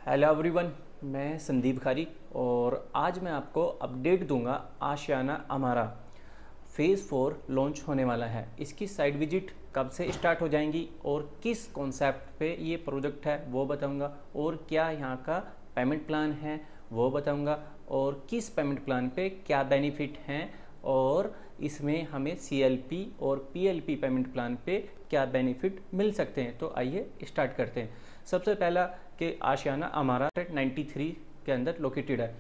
Hello everyone, मैं संदीप खारी और आज मैं आपको अपडेट दूंगा। आशियाना अमारा फेज़ 4 लॉन्च होने वाला है। इसकी साइट विजिट कब से स्टार्ट हो जाएंगी और किस कॉन्सेप्ट पे ये प्रोजेक्ट है वो बताऊंगा, और क्या यहाँ का पेमेंट प्लान है वो बताऊंगा, और किस पेमेंट प्लान पे क्या बेनिफिट हैं, और इसमें हमें CLP और PLP पेमेंट प्लान पे क्या बेनिफिट मिल सकते हैं। तो आइए स्टार्ट करते हैं। सबसे पहला कि आशियाना अमारा 93 के अंदर लोकेटेड है।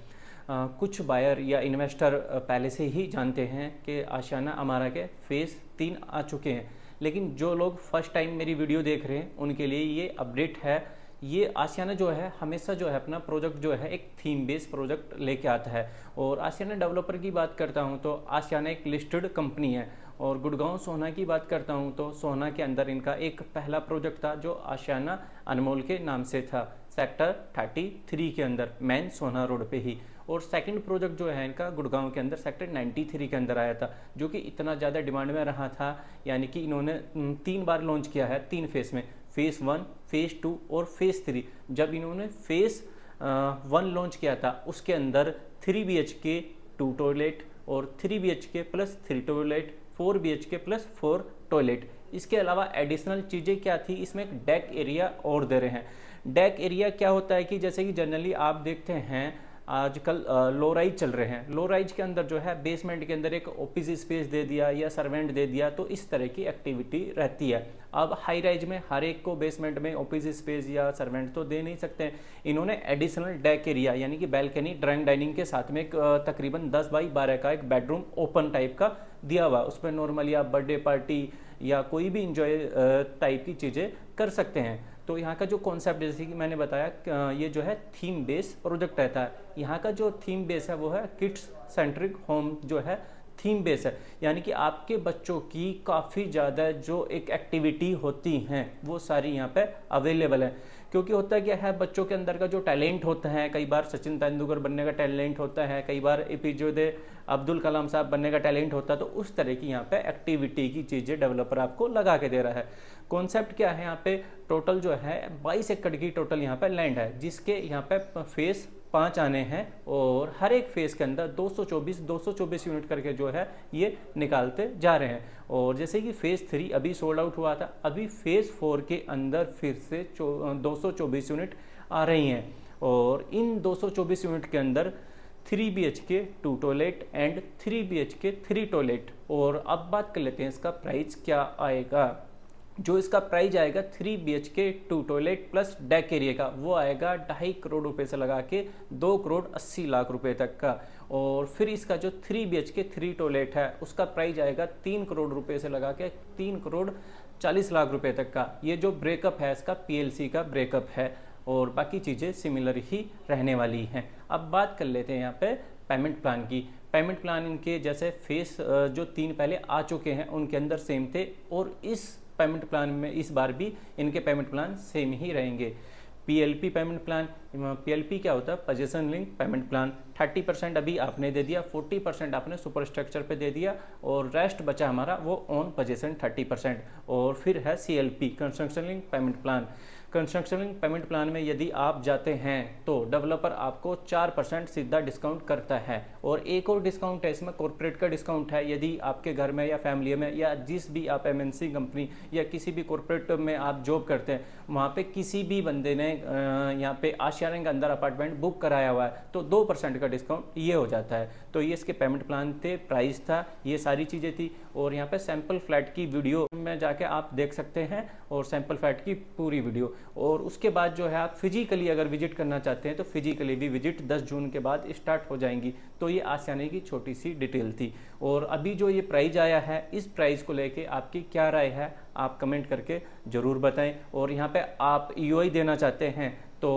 कुछ बायर या इन्वेस्टर पहले से ही जानते हैं कि आशियाना अमारा के फेज़ 3 आ चुके हैं, लेकिन जो लोग फर्स्ट टाइम मेरी वीडियो देख रहे हैं उनके लिए ये अपडेट है। ये आशियाना जो है हमेशा जो है अपना प्रोजेक्ट जो है एक थीम बेस्ड प्रोजेक्ट लेके आता है। और आशियाना डेवलपर की बात करता हूँ तो आशियाना एक लिस्टेड कंपनी है। और गुड़गांव सोहना की बात करता हूँ तो सोहना के अंदर इनका एक पहला प्रोजेक्ट था जो आशियाना अनमोल के नाम से था, सेक्टर 33 के अंदर, मेन सोहना रोड पे ही। और सेकंड प्रोजेक्ट जो है इनका गुड़गांव के अंदर सेक्टर 93 के अंदर आया था, जो कि इतना ज़्यादा डिमांड में रहा था। यानी कि इन्होंने 3 बार लॉन्च किया है 3 फेज़ में, फेज़ 1, फेज़ 2 और फेज़ 3। जब इन्होंने फेज़ 1 लॉन्च किया था उसके अंदर 3 BHK 2 टॉयलेट और 3 BHK plus 3 toilet, 4 BHK plus 4 toilet. इसके अलावा एडिशनल चीज़ें क्या थी, इसमें एक डेक एरिया और दे रहे हैं। डेक एरिया क्या होता है कि जैसे कि जनरली आप देखते हैं आजकल लो राइज चल रहे हैं, लो राइज के अंदर जो है बेसमेंट के अंदर एक ऑफिस स्पेस दे दिया या सर्वेंट दे दिया, तो इस तरह की एक्टिविटी रहती है। अब हाई राइज में हर एक को बेसमेंट में ऑफिस स्पेस या सर्वेंट तो दे नहीं सकते हैं। इन्होंने एडिशनल डेक एरिया यानी कि बैल्कनी, ड्राइंग डाइनिंग के साथ में एक तकरीबन 10 बाई 12 का एक बेडरूम ओपन टाइप का दिया हुआ। उसमें नॉर्मली आप बर्थडे पार्टी या कोई भी इंजॉय टाइप की चीज़ें कर सकते हैं। तो यहाँ का जो कॉन्सेप्ट जैसे कि मैंने बताया, ये जो है थीम बेस प्रोजेक्ट रहता है। यहाँ का जो थीम बेस है वो है किड्स सेंट्रिक होम जो है थीम बेस है। यानी कि आपके बच्चों की काफ़ी ज़्यादा जो एक एक्टिविटी होती हैं वो सारी यहाँ पे अवेलेबल है। क्योंकि होता क्या है, बच्चों के अंदर का जो टैलेंट होता है, कई बार सचिन तेंदुलकर बनने का टैलेंट होता है, कई बार APJ अब्दुल कलाम साहब बनने का टैलेंट होता है। तो उस तरह की यहाँ पे एक्टिविटी की चीज़ें डेवलपर आपको लगा के दे रहा है। कॉन्सेप्ट क्या है, यहाँ पे टोटल जो है 22 एकड़ की टोटल यहाँ पे लैंड है, जिसके यहाँ पे फेज़ 5 आने हैं। और हर एक फेज़ के अंदर 224 यूनिट करके जो है ये निकालते जा रहे हैं। और जैसे कि फेज़ 3 अभी सोल्ड आउट हुआ था, अभी फेज़ 4 के अंदर फिर से 224 यूनिट आ रही हैं। और इन 224 यूनिट के अंदर 3 BHK 2 toilet and 3 BHK 3 toilet. और अब बात कर लेते हैं इसका प्राइस क्या आएगा। जो इसका प्राइस आएगा 3 BHK 2 toilet plus deck area का, वो आएगा 2.5 करोड़ रुपए से लगा के 2 करोड़ 80 लाख रुपए तक का। और फिर इसका जो 3 BHK 3 टॉयलेट है उसका प्राइस आएगा 3 करोड़ रुपए से लगा के 3 करोड़ 40 लाख रुपए तक का। ये जो ब्रेकअप है इसका PLC का ब्रेकअप है, और बाकी चीज़ें सिमिलर ही रहने वाली हैं। अब बात कर लेते हैं यहाँ पे पेमेंट प्लान की। पेमेंट प्लान इनके जैसे फेस जो 3 पहले आ चुके हैं उनके अंदर सेम थे, और इस पेमेंट प्लान में इस बार भी इनके पेमेंट प्लान सेम ही रहेंगे। PLP पेमेंट प्लान, PLP क्या होता है, पोजीशन लिंक पेमेंट प्लान। 30% अभी आपने दे दिया, 40% आपने सुपर स्ट्रक्चर पे दे दिया, और रेस्ट बचा हमारा वो ऑन पोजीशन 30%। और फिर है CLP construction link payment plan. Construction link payment plan में यदि आप जाते हैं तो डेवलपर आपको 4% सीधा डिस्काउंट करता है। और एक और डिस्काउंट है इसमें, कॉर्पोरेट का डिस्काउंट है। यदि आपके घर में या फैमिली में या जिस भी आप MNC कंपनी या किसी भी कॉर्पोरेट में आप जॉब करते हैं, वहाँ पे किसी भी बंदे ने यहाँ पे आशियाना के अंदर अपार्टमेंट बुक कराया हुआ है तो 2% का डिस्काउंट ये हो जाता है। तो ये इसके पेमेंट प्लान थे, प्राइस था, ये सारी चीज़ें थी। और यहाँ पे सैंपल फ्लैट की वीडियो में जाके आप देख सकते हैं, और सैंपल फ्लैट की पूरी वीडियो। और उसके बाद जो है आप फिजिकली अगर विजिट करना चाहते हैं तो फिजिकली भी विजिट 10 जून के बाद स्टार्ट हो जाएंगी। तो ये आशियाना की छोटी सी डिटेल थी। और अभी जो ये प्राइस आया है, इस प्राइस को लेके आपकी क्या राय है आप कमेंट करके ज़रूर बताएं। और यहाँ पे आप EOI देना चाहते हैं तो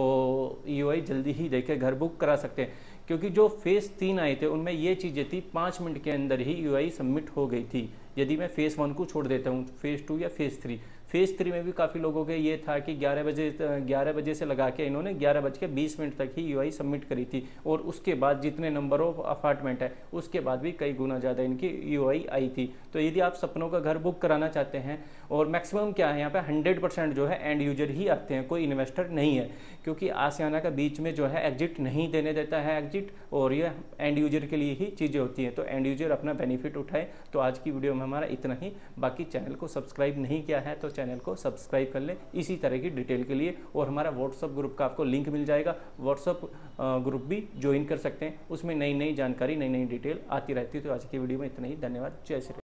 EOI जल्दी ही देके घर बुक करा सकते हैं, क्योंकि जो फेज़ 3 आए थे उनमें ये चीज़ें थी 5 मिनट के अंदर ही EOI सबमिट हो गई थी। यदि मैं फेज़ 1 को छोड़ देता हूँ, फेज़ 2 या फेज़ 3, फेज़ 3 में भी काफ़ी लोगों के ये था कि 11 बजे से लगा के इन्होंने 11:20 तक ही यूआई सबमिट करी थी, और उसके बाद जितने नंबर ऑफ अपार्टमेंट है उसके बाद भी कई गुना ज़्यादा इनकी यूआई आई थी। तो यदि आप सपनों का घर बुक कराना चाहते हैं, और मैक्सिमम क्या है यहाँ पे 100% जो है एंड यूजर ही आते हैं, कोई इन्वेस्टर नहीं है, क्योंकि आशियाना का बीच में जो है एग्जिट नहीं देने देता है एग्जिट, और ये एंड यूजर के लिए ही चीज़ें होती हैं, तो एंड यूजर अपना बेनिफिट उठाए। तो आज की वीडियो में हमारा इतना ही। बाकी चैनल को सब्सक्राइब नहीं किया है तो चैनल को सब्सक्राइब कर ले इसी तरह की डिटेल के लिए, और हमारा व्हाट्सअप ग्रुप का आपको लिंक मिल जाएगा, व्हाट्सअप ग्रुप भी ज्वाइन कर सकते हैं, उसमें नई नई जानकारी नई नई डिटेल आती रहती है। तो आज की वीडियो में इतना ही। धन्यवाद। जय श्री राम।